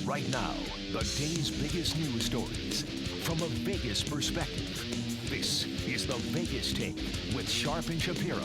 Right now, the day's biggest news stories from a Vegas perspective. This is the Vegas Take with Sharp and Shapiro.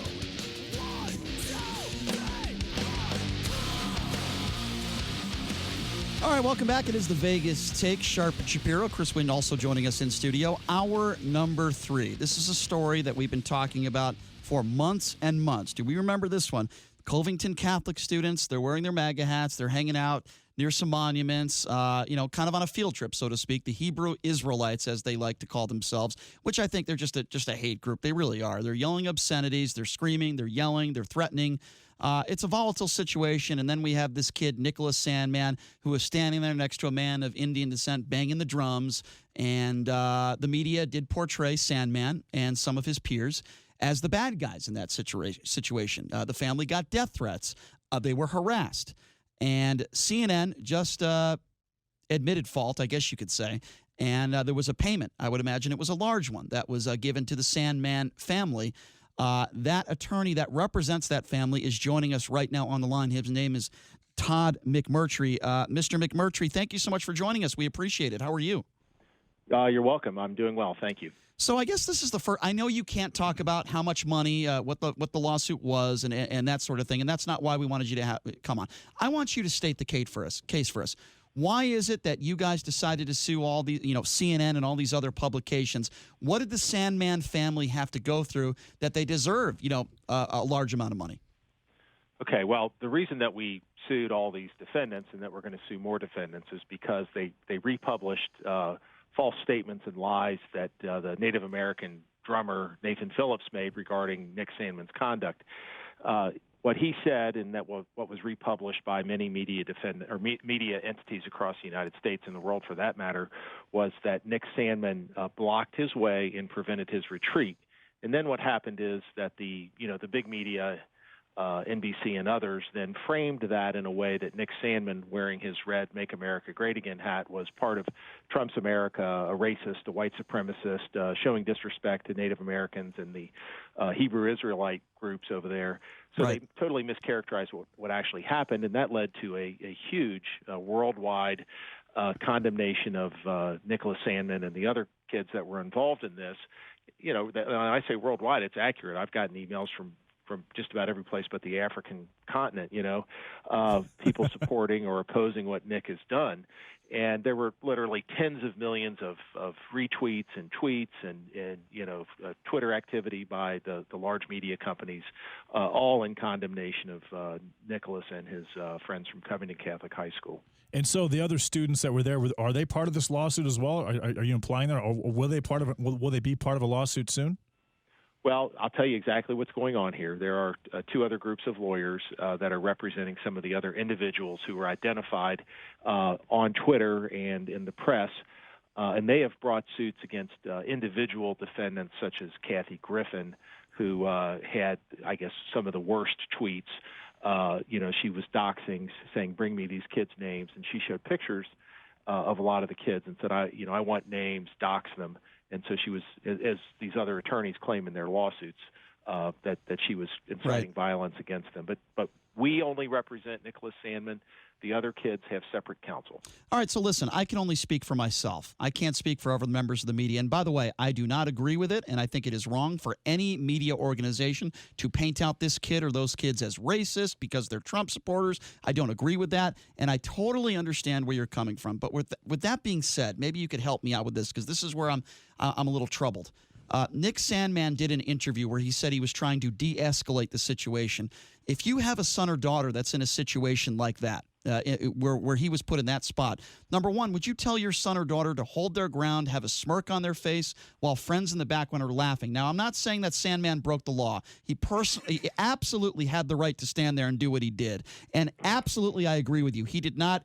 All right, welcome back. It is the Vegas Take. Sharp and Shapiro. Chris Wynn also joining us in studio. Hour number 3. This is a story that we've been talking about for months and months. Do we remember this one? Covington Catholic students, they're wearing their MAGA hats. They're hanging out near some monuments, kind of on a field trip, so to speak. The Hebrew Israelites, as they like to call themselves, which I think they're just a hate group. They really are. They're yelling obscenities. They're screaming. They're yelling. They're threatening. It's a volatile situation. And then we have this kid, Nicholas Sandman, who is standing there next to a man of Indian descent banging the drums. And the media did portray Sandman and some of his peers as the bad guys in that situation. The family got death threats. They were harassed. And CNN just admitted fault, I guess you could say. And there was a payment. I would imagine it was a large one that was given to the Sandman family. That attorney that represents that family is joining us right now on the line. His name is Todd McMurtry. Mr. McMurtry, thank you so much for joining us. We appreciate it. How are you? You're welcome. I'm doing well. Thank you. So I guess this is the first. I know you can't talk about how much money, what the lawsuit was, and that sort of thing, and that's not why we wanted you to come on. I want you to state the case for us. Why is it that you guys decided to sue all the, CNN and all these other publications? What did the Sandman family have to go through that they deserve, a large amount of money? Okay. Well, the reason that we sued all these defendants and that we're going to sue more defendants is because they republished false statements and lies that the Native American drummer Nathan Phillips made regarding Nick Sandman's conduct. What he said, and that what was republished by many media media entities across the United States and the world, for that matter, was that Nick Sandman blocked his way and prevented his retreat. And then what happened is that the big media, NBC and others, then framed that in a way that Nick Sandman, wearing his red "Make America Great Again" hat, was part of Trump's America, a racist, a white supremacist, showing disrespect to Native Americans and the Hebrew Israelite groups over there. So Right. They totally mischaracterized what actually happened, and that led to a huge worldwide condemnation of Nicholas Sandman and the other kids that were involved in this. When I say worldwide, it's accurate. I've gotten emails from just about every place but the African continent, people supporting or opposing what Nick has done. And there were literally tens of millions of retweets and tweets and Twitter activity by the large media companies, all in condemnation of Nicholas and his friends from Covington Catholic High School. And so the other students that were there, are they part of this lawsuit as well? Are you implying that, or will they be part of a lawsuit soon? Well, I'll tell you exactly what's going on here. There are two other groups of lawyers that are representing some of the other individuals who were identified on Twitter and in the press, and they have brought suits against individual defendants such as Kathy Griffin, who had, I guess, some of the worst tweets. She was doxing, saying, "Bring me these kids' names," and she showed pictures of a lot of the kids and said, I want names, dox them. And so she was, as these other attorneys claim in their lawsuits, that she was inciting violence against them. But we only represent Nicholas Sandman. The other kids have separate counsel. All right, so listen, I can only speak for myself. I can't speak for other members of the media. And by the way, I do not agree with it, and I think it is wrong for any media organization to paint out this kid or those kids as racist because they're Trump supporters. I don't agree with that, and I totally understand where you're coming from. But with that being said, maybe you could help me out with this because this is where I'm a little troubled. Nick Sandman did an interview where he said he was trying to de-escalate the situation. If you have a son or daughter that's in a situation like that, where he was put in that spot, number one, would you tell your son or daughter to hold their ground, have a smirk on their face while friends in the background are laughing? Now, I'm not saying that Sandman broke the law. He absolutely had the right to stand there and do what he did. And absolutely, I agree with you. He did not,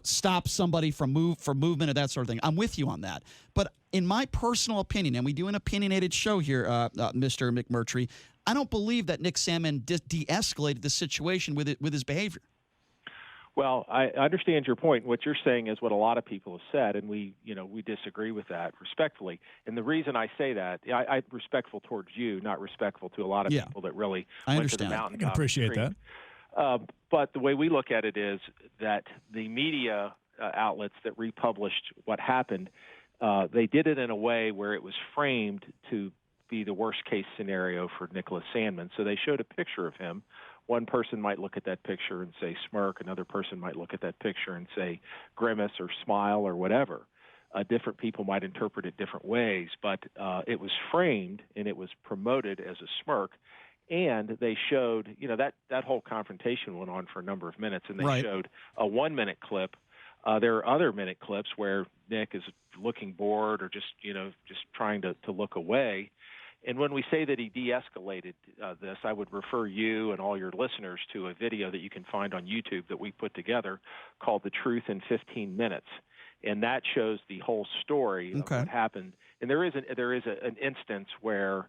stop somebody from movement or that sort of thing. I'm with you on that. But in my personal opinion, and we do an opinionated show here, Mr. McMurtry, I don't believe that Nick Sandman de-escalated the situation with his behavior. Well, I understand your point. What you're saying is what a lot of people have said, and we disagree with that respectfully. And the reason I say that, I'm respectful towards you, not respectful to a lot of people that really went to the mountaintop. I can appreciate that. But the way we look at it is that the media outlets that republished what happened, they did it in a way where it was framed to be the worst case scenario for Nicholas Sandman. So they showed a picture of him. One person might look at that picture and say smirk. Another person might look at that picture and say grimace or smile or whatever. Different people might interpret it different ways, but it was framed and it was promoted as a smirk. And they showed, that whole confrontation went on for a number of minutes, and they showed a 1-minute clip. There are other minute clips where Nick is looking bored or just trying to look away. And when we say that he de-escalated this, I would refer you and all your listeners to a video that you can find on YouTube that we put together called The Truth in 15 Minutes. And that shows the whole story of what happened. And there is an instance where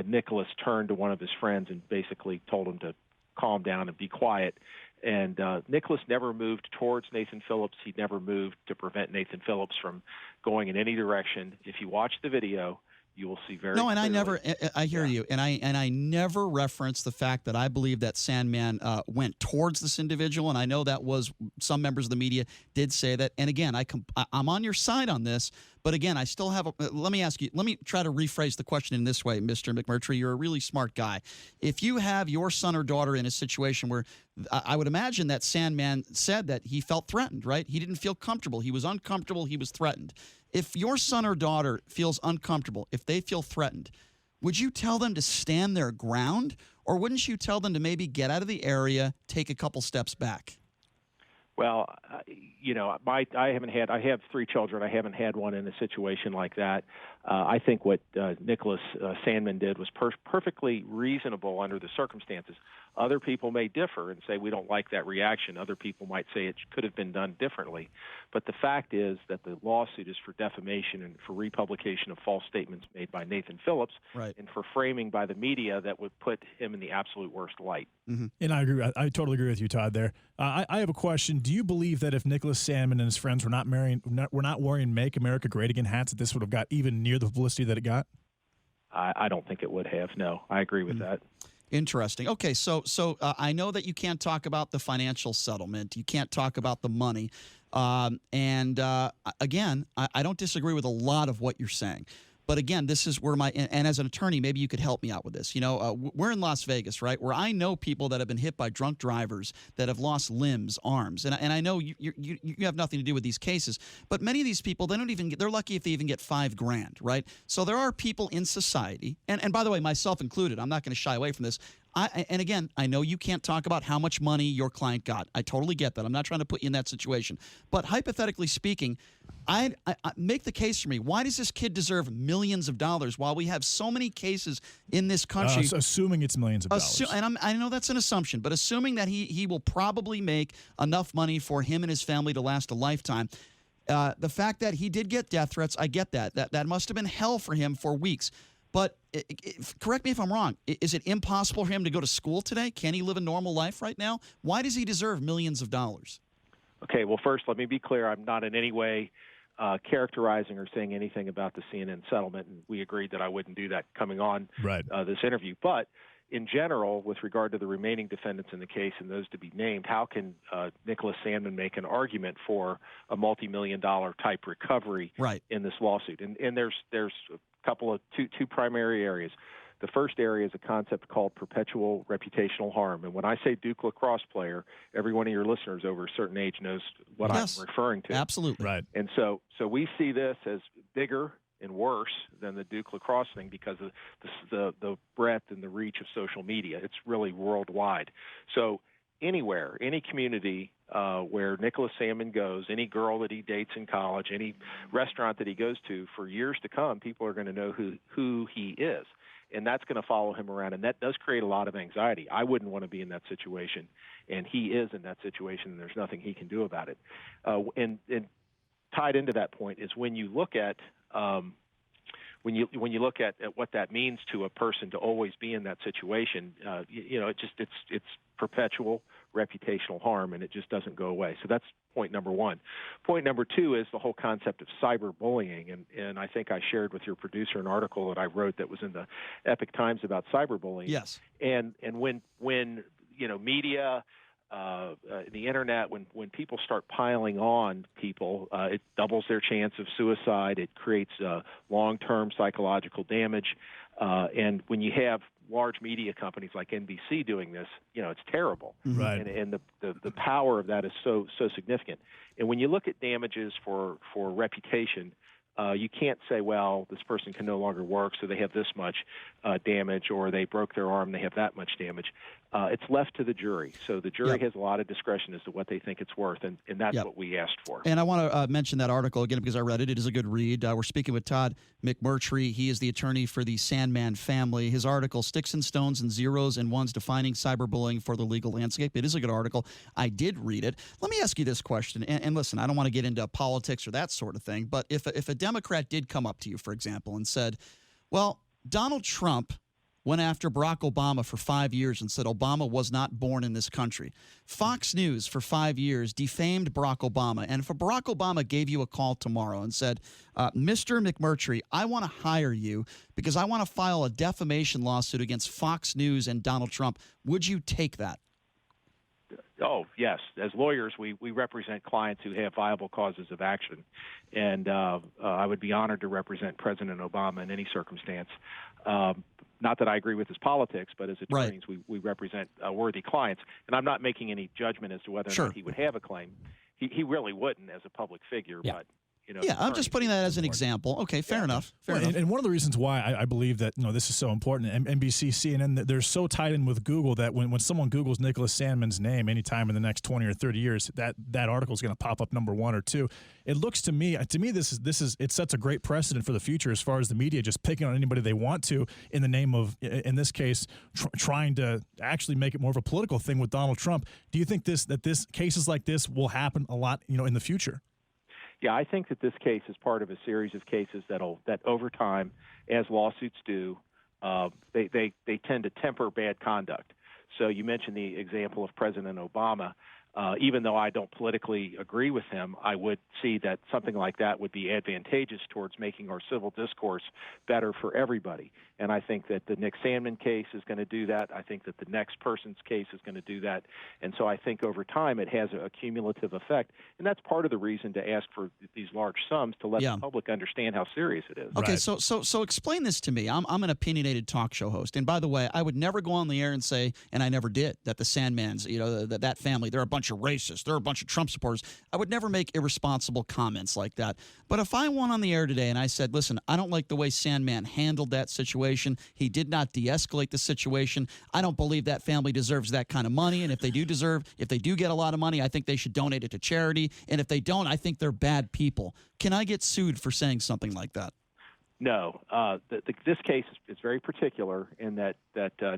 Nicholas turned to one of his friends and basically told him to calm down and be quiet. And Nicholas never moved towards Nathan Phillips. He never moved to prevent Nathan Phillips from going in any direction. If you watch the video, you will see very clearly. I hear you, and I never referenced the fact that I believe that Sandman went towards this individual, and I know that was some members of the media did say that. And again, I'm on your side on this, but again, I still have let me try to rephrase the question in this way, Mr. McMurtry. You're a really smart guy. If you have your son or daughter in a situation where I would imagine that Sandman said that he felt threatened, right? He didn't feel comfortable. He was uncomfortable. He was threatened. If your son or daughter feels uncomfortable, if they feel threatened, would you tell them to stand their ground, or wouldn't you tell them to maybe get out of the area, take a couple steps back? Well, I have 3 children. I haven't had one in a situation like that. I think what Nicholas Sandman did was perfectly reasonable under the circumstances. Other people may differ and say we don't like that reaction. Other people might say it could have been done differently. But the fact is that the lawsuit is for defamation and for republication of false statements made by Nathan Phillips, and for framing by the media that would put him in the absolute worst light. Mm-hmm. And I agree. I totally agree with you, Todd. There, I have a question. Do you believe that if Nicholas Sandman and his friends were not wearing "Make America Great Again" hats, that this would have got even near the publicity that it got? I don't think it would have. No, I agree with that. Interesting. Okay, so I know that you can't talk about the financial settlement. You can't talk about the money. Again, I don't disagree with a lot of what you're saying. But again, this is where and as an attorney, maybe you could help me out with this. We're in Las Vegas, right, where I know people that have been hit by drunk drivers that have lost limbs, arms. And I know you have nothing to do with these cases, but many of these people, they're lucky if they even get $5,000, right? So there are people in society, and by the way, myself included, I'm not going to shy away from this. And again, I know you can't talk about how much money your client got. I totally get that. I'm not trying to put you in that situation. But hypothetically speaking, I make the case for me. Why does this kid deserve millions of dollars while we have so many cases in this country? Assuming it's millions of dollars. And I know that's an assumption, but assuming that he will probably make enough money for him and his family to last a lifetime. The fact that he did get death threats, I get that. That must have been hell for him for weeks. But correct me if I'm wrong. Is it impossible for him to go to school today? Can he live a normal life right now? Why does he deserve millions of dollars? Okay, well, first, let me be clear. I'm not in any way characterizing or saying anything about the CNN settlement, and we agreed that I wouldn't do that coming on this interview. But in general, with regard to the remaining defendants in the case and those to be named, how can Nicholas Sandman make an argument for a multi-million-dollar type recovery in this lawsuit? And there's a couple of two primary areas. The first area is a concept called perpetual reputational harm. And when I say Duke lacrosse player, every one of your listeners over a certain age knows what I'm referring to. Absolutely. Right. And so we see this as bigger and worse than the Duke lacrosse thing because of the breadth and the reach of social media. It's really worldwide. So anywhere, any community where Nicholas Sandman goes, any girl that he dates in college, any restaurant that he goes to, for years to come, people are going to know who he is. And that's going to follow him around. And that does create a lot of anxiety. I wouldn't want to be in that situation. And he is in that situation, and there's nothing he can do about it. And tied into that point is when you look at when you look at what that means to a person to always be in that situation, it's perpetual reputational harm, and it just doesn't go away. So that's point number one. Point number two is the whole concept of cyberbullying, and I think I shared with your producer an article that I wrote that was in the Epic Times about cyberbullying. Yes. And when media, the internet, when people start piling on people, it doubles their chance of suicide. It creates long-term psychological damage. And when you have large media companies like NBC doing this, it's terrible. Right. And the power of that is so significant. And when you look at damages for reputation, you can't say, well, this person can no longer work, so they have this much damage, or they broke their arm, they have that much damage. It's left to the jury. So the jury has a lot of discretion as to what they think it's worth, and that's what we asked for. And I want to mention that article again because I read it. It is a good read. We're speaking with Todd McMurtry. He is the attorney for the Sandman family. His article, Sticks and Stones and Zeros and Ones Defining Cyberbullying for the Legal Landscape. It is a good article. I did read it. Let me ask you this question, and listen, I don't want to get into politics or that sort of thing, but if a Democrat did come up to you, for example, and said, well, Donald Trump went after Barack Obama for 5 years and said Obama was not born in this country. Fox News for 5 years defamed Barack Obama. And if Barack Obama gave you a call tomorrow and said, Mr. McMurtry, I want to hire you because I want to file a defamation lawsuit against Fox News and Donald Trump, would you take that? Oh, yes. As lawyers, we represent clients who have viable causes of action. And I would be honored to represent President Obama in any circumstance. Not that I agree with his politics, but as attorneys, we represent worthy clients. And I'm not making any judgment as to whether or not he would have a claim. He really wouldn't as a public figure, but I'm just putting that as an example. Okay, fair enough. Fair enough. And one of the reasons why I believe that this is so important, NBC, CNN, they're so tied in with Google that when someone Googles Nicholas Sandman's name anytime in the next 20 or 30 years, that article is going to pop up number 1 or 2. It looks to me it sets a great precedent for the future as far as the media just picking on anybody they want to in the name of, in this case, trying to actually make it more of a political thing with Donald Trump. Do you think that cases like this will happen a lot, in the future? Yeah, I think that this case is part of a series of cases that over time, as lawsuits do, they tend to temper bad conduct. So you mentioned the example of President Obama. Even though I don't politically agree with him, I would see that something like that would be advantageous towards making our civil discourse better for everybody. And I think that the Nick Sandman case is going to do that. I think that the next person's case is going to do that. And so I think over time it has a cumulative effect. And that's part of the reason to ask for these large sums to let the public understand how serious it is. Okay, so explain this to me. I'm an opinionated talk show host. And by the way, I would never go on the air and say, and I never did, that the Sandmans, that family, they're a bunch of racists, they're a bunch of Trump supporters. I would never make irresponsible comments like that. But if I went on the air today and I said, listen, I don't like the way Sandman handled that situation. He did not de-escalate the situation. I don't believe that family deserves that kind of money. And if they do get a lot of money, I think they should donate it to charity. And if they don't, I think they're bad people. Can I get sued for saying something like that? No. This case is very particular in that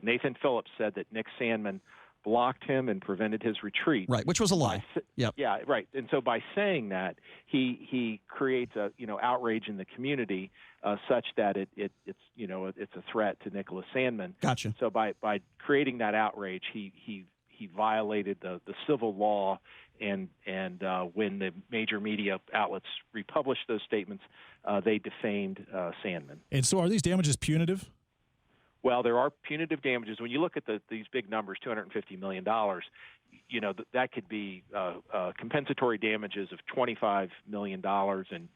Nathan Phillips said that Nick Sandman blocked him and prevented his retreat. Right, which was a lie. Yeah, right. And so by saying that, he creates a outrage in the community such that it's a threat to Nicholas Sandman. Gotcha. So by creating that outrage, he violated the civil law, and when the major media outlets republished those statements, they defamed Sandman. And so are these damages punitive? Well, there are punitive damages. When you look at these big numbers, $250 million, that could be compensatory damages of $25 million and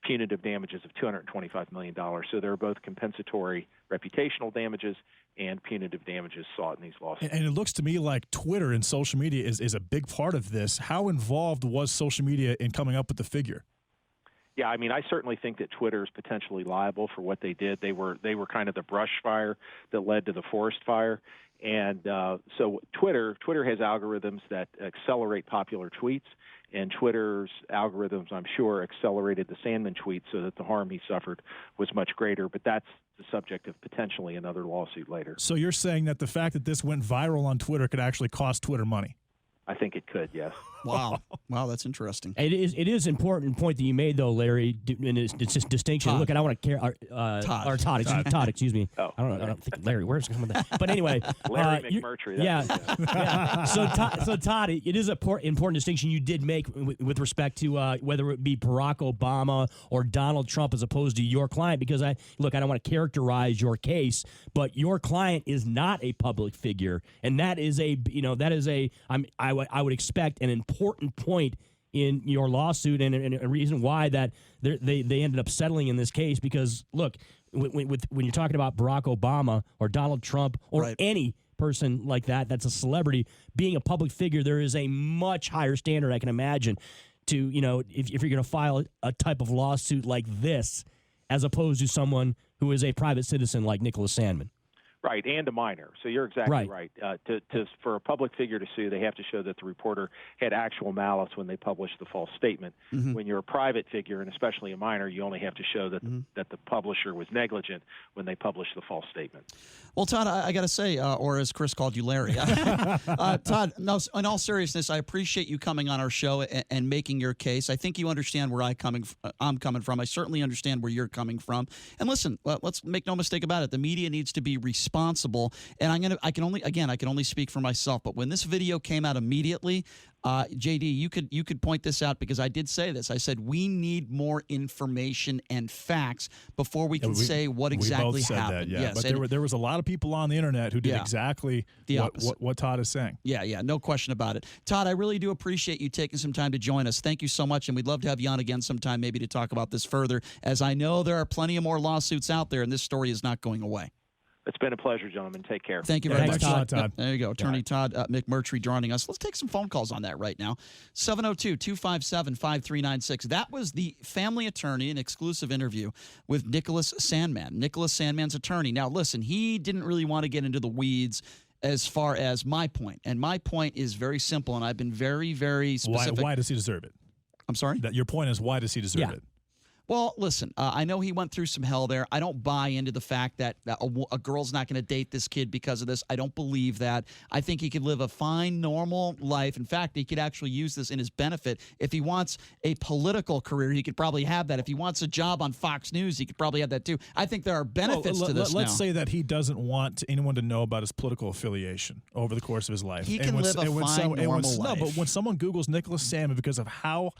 punitive damages of $225 million. So there are both compensatory reputational damages and punitive damages sought in these lawsuits. And it looks to me like Twitter and social media is a big part of this. How involved was social media in coming up with the figure? Yeah, I mean, I certainly think that Twitter is potentially liable for what they did. They were kind of the brush fire that led to the forest fire. And so Twitter has algorithms that accelerate popular tweets, and Twitter's algorithms, I'm sure, accelerated the Sandman tweet so that the harm he suffered was much greater. But that's the subject of potentially another lawsuit later. So you're saying that the fact that this went viral on Twitter could actually cost Twitter money? I think it could, yes. Wow. Wow, that's interesting. It is important point that you made, though, Larry, and it's just distinction. Todd. Look, I don't want to care. Todd, excuse me. Oh. I don't think Larry, where's coming with that? But anyway. Larry McMurtry. Yeah. So, Todd, it is an important distinction you did make with respect to whether it be Barack Obama or Donald Trump as opposed to your client, because I don't want to characterize your case, but your client is not a public figure, and that is I would expect an important point in your lawsuit and a reason why that they ended up settling in this case, because look, when you're talking about Barack Obama or Donald Trump or right. any person like that's a celebrity, being a public figure, there is a much higher standard, I can imagine, to, if you're going to file a type of lawsuit like this as opposed to someone who is a private citizen like Nicholas Sandman. Right, and a minor. So you're exactly right. For a public figure to sue, they have to show that the reporter had actual malice when they published the false statement. Mm-hmm. When you're a private figure, and especially a minor, you only have to show that that the publisher was negligent when they published the false statement. Well, Todd, I got to say, or as Chris called you, Larry, Todd, no, in all seriousness, I appreciate you coming on our show and making your case. I think you understand where I'm coming from. I certainly understand where you're coming from. And listen, let's make no mistake about it. The media needs to be responsible, and I can only speak for myself. But when this video came out immediately, JD, you could point this out, because I did say this. I said we need more information and facts before we can say what exactly happened. That, yeah. Yes, but there was a lot of people on the internet who did exactly what Todd is saying. Yeah, no question about it. Todd, I really do appreciate you taking some time to join us. Thank you so much, and we'd love to have you on again sometime, maybe to talk about this further, as I know there are plenty of more lawsuits out there, and this story is not going away. It's been a pleasure, gentlemen. Take care. Thank you very much, Todd. Yep, there you go. Attorney Todd McMurtry joining us. Let's take some phone calls on that right now. 702-257-5396. That was the family attorney, an exclusive interview with Nicholas Sandman. Nicholas Sandman's attorney. Now, listen, he didn't really want to get into the weeds as far as my point. And my point is very simple, and I've been very, very specific. Why does he deserve it? I'm sorry? Your point is, why does he deserve it? Well, listen, I know he went through some hell there. I don't buy into the fact that a girl's not going to date this kid because of this. I don't believe that. I think he could live a fine, normal life. In fact, he could actually use this in his benefit. If he wants a political career, he could probably have that. If he wants a job on Fox News, he could probably have that too. I think there are benefits to this Let's say that he doesn't want anyone to know about his political affiliation over the course of his life. He can live a fine, normal life. No, but when someone Googles Nicholas Sandman because of how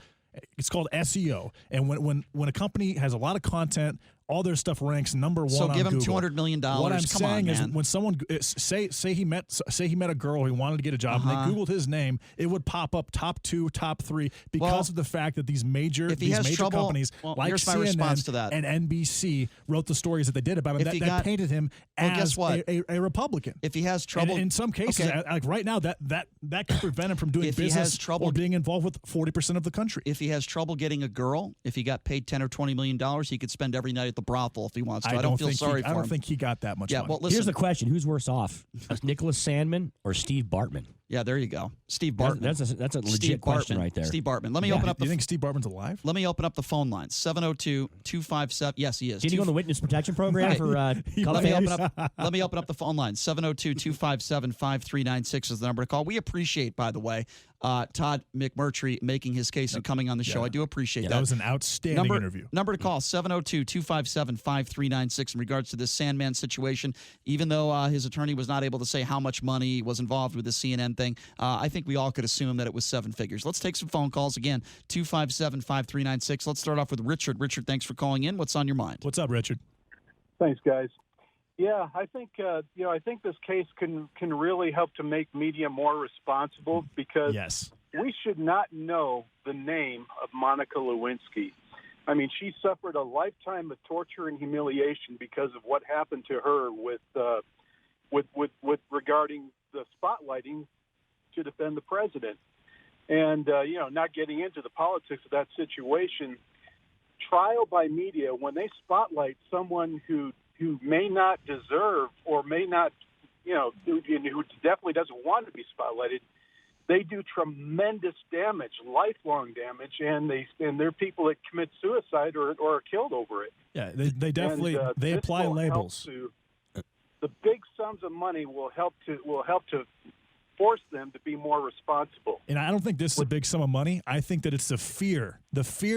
it's called SEO, and when a company has a lot of content, all their stuff ranks number one. So give him Google. $200 million. What I'm saying is, when someone say he met a girl who wanted to get a job, and they Googled his name, it would pop up top 2, top 3 because of the fact that these major companies like CNN and NBC wrote the stories that they did about him that painted him as a Republican. If he has trouble, and in some cases, like right now, that could prevent him from doing business or being involved with 40% of the country. If he has trouble getting a girl, if he got paid $10 or $20 million, he could spend every night at the brothel if he wants to. I don't feel sorry for him. I don't think he got that much money. Well, listen. Here's the question: who's worse off, Nicholas Sandman or Steve Bartman? Yeah, there you go. Steve Bartman. That's a legit question right there. Steve Bartman. Let me open up. Do you think Steve Bartman's alive? Let me open up the phone lines. 702-257. Yes, he is. Did he go on the witness protection program for? Let me open up the phone lines. 702-257-5396 is the number to call. We appreciate, by the way, Todd McMurtry making his case and coming on the show. I do appreciate that. That was an outstanding interview. Number to call, 702-257-5396 in regards to this Sandman situation. Even though his attorney was not able to say how much money was involved with the CNN thing, I think we all could assume that it was 7 figures. Let's take some phone calls. Again, 257-5396. Let's start off with Richard. Richard, thanks for calling in. What's on your mind? What's up, Richard? Thanks, guys. Yeah, I think I think this case can really help to make media more responsible, because we should not know the name of Monica Lewinsky. I mean, she suffered a lifetime of torture and humiliation because of what happened to her with regarding the spotlighting to defend the president, and not getting into the politics of that situation. Trial by media, when they spotlight someone who may not deserve or may not, who definitely doesn't want to be spotlighted, they do tremendous damage, lifelong damage, and they're people that commit suicide or are killed over it. Yeah, they definitely they apply labels. The big sums of money will help to force them to be more responsible. And I don't think this is a big sum of money. I think that it's the fear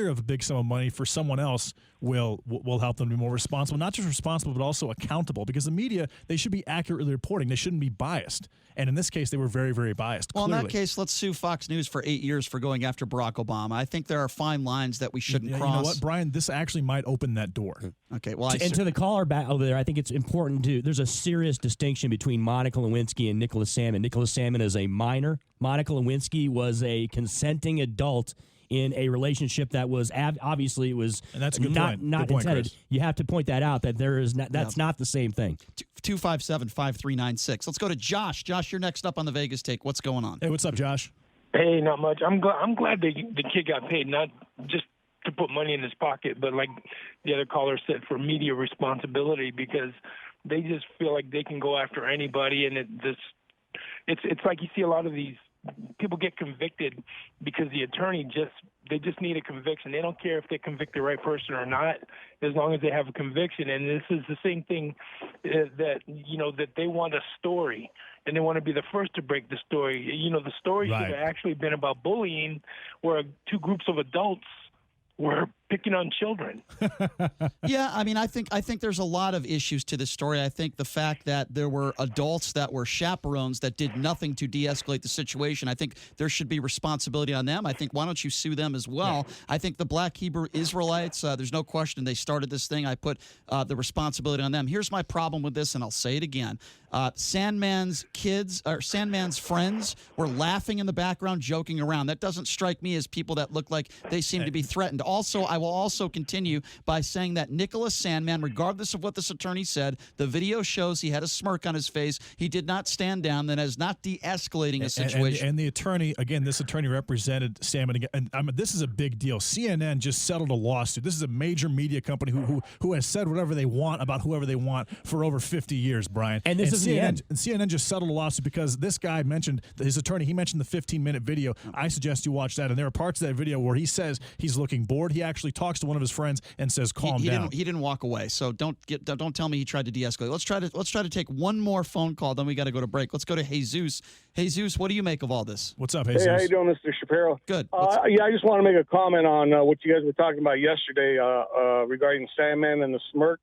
of a big sum of money for someone else will help them be more responsible, not just responsible, but also accountable, because the media, they should be accurately reporting. They shouldn't be biased. And in this case, they were very, very biased. Well, clearly. in that case, let's sue Fox News for 8 years for going after Barack Obama. I think there are fine lines that we shouldn't cross. You know what, Brian? This actually might open that door. Okay, well, to the caller back over there, I think it's important there's a serious distinction between Monica Lewinsky and Nicholas Sandman. Nicholas Sandman is a minor. Monica Lewinsky was a consenting adult in a relationship that was obviously it was and that's a good not point. Good point, intended. Chris. You have to point that out that there is that's not the same thing. 257-5396. Let's go to Josh. Josh, you're next up on the Vegas Take. What's going on? Hey, what's up, Josh? Hey, not much. I'm glad the kid got paid, not just to put money in his pocket, but like the other caller said, for media responsibility, because they just feel like they can go after anybody, and it's like you see a lot of these people get convicted because the attorney they just need a conviction. They don't care if they convict the right person or not, as long as they have a conviction. And this is the same thing that they want a story, and they want to be the first to break the story. The story Right. should have actually been about bullying, where two groups of adults were picking on children. Yeah, I mean, I think there's a lot of issues to this story. I think the fact that there were adults that were chaperones that did nothing to de-escalate the situation, I think there should be responsibility on them. I think, why don't you sue them as well? Yeah. I think the Black Hebrew Israelites, there's no question they started this thing. I put the responsibility on them. Here's my problem with this, and I'll say it again. Sandman's friends were laughing in the background, joking around. That doesn't strike me as people that look like they seem to be threatened. Also, I will also continue by saying that Nicholas Sandman, regardless of what this attorney said, the video shows he had a smirk on his face. He did not stand down. That is not de-escalating a situation. And the attorney, again, this attorney represented Sandman again. And this is a big deal. CNN just settled a lawsuit. This is a major media company who has said whatever they want about whoever they want for over 50 years, Brian. And this is CNN just settled a lawsuit because this guy mentioned, his attorney, he mentioned the 15-minute video. I suggest you watch that. And there are parts of that video where he says he's looking bored. He actually talks to one of his friends and says, calm down. He didn't walk away. So don't tell me he tried to de-escalate. Let's try to take one more phone call, then we got to go to break. Let's go to Jesus. Jesus, what do you make of all this? What's up, Jesus? Hey, how you doing, Mr. Shapiro? Good. I just want to make a comment on what you guys were talking about yesterday regarding Sandman and the smirk.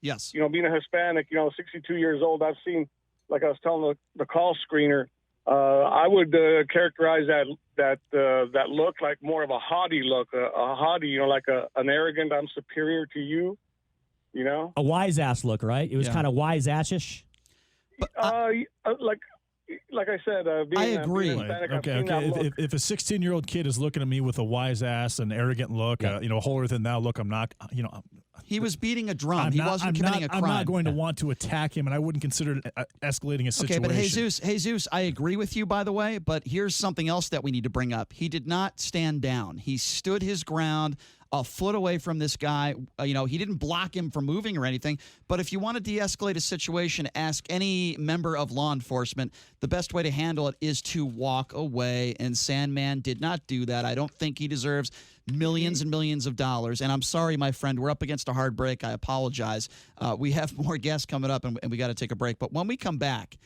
Yes. Being a Hispanic, 62 years old, I've seen, like I was telling the call screener, I would characterize that look like more of a haughty look, a haughty, like an arrogant, I'm superior to you, A wise ass look, right? It was kind of wise assish. Like I said, I agree. Being Hispanic, Okay. If a 16-year-old kid is looking at me with a wise ass and arrogant look, holier than thou look, I'm not, He was beating a drum. He wasn't committing a crime. I'm not going to want to attack him, and I wouldn't consider it escalating a situation. Okay, but Jesus, I agree with you, by the way, but here's something else that we need to bring up. He did not stand down. He stood his ground a foot away from this guy. He didn't block him from moving or anything. But if you want to de-escalate a situation, ask any member of law enforcement. The best way to handle it is to walk away, and Sandman did not do that. I don't think he deserves millions and millions of dollars. And I'm sorry, my friend, we're up against a hard break. I apologize. We have more guests coming up, and we got to take a break. But when we come back,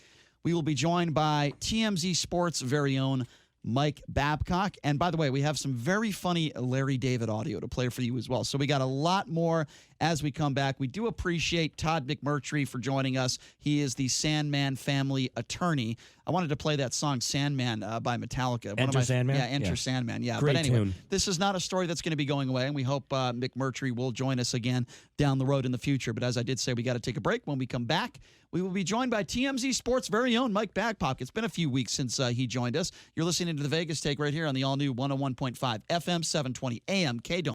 we will be joined by TMZ Sports' very own Mike Babcock. And by the way, we have some very funny Larry David audio to play for you as well. So we got a lot more as we come back. We do appreciate Todd McMurtry for joining us. He is the Sandman family attorney. I wanted to play that song Sandman by Metallica. Enter Sandman? Yeah, Enter Sandman. Yeah. Great But anyway, tune. this is not a story that's going to be going away, and we hope McMurtry will join us again down the road in the future. But as I did say, we got to take a break. When we come back, we will be joined by TMZ Sports' very own Mike Babcock. It's been a few weeks since he joined us. You're listening to the Vegas Take right here on the all-new 101.5 FM 720 AM KDOM.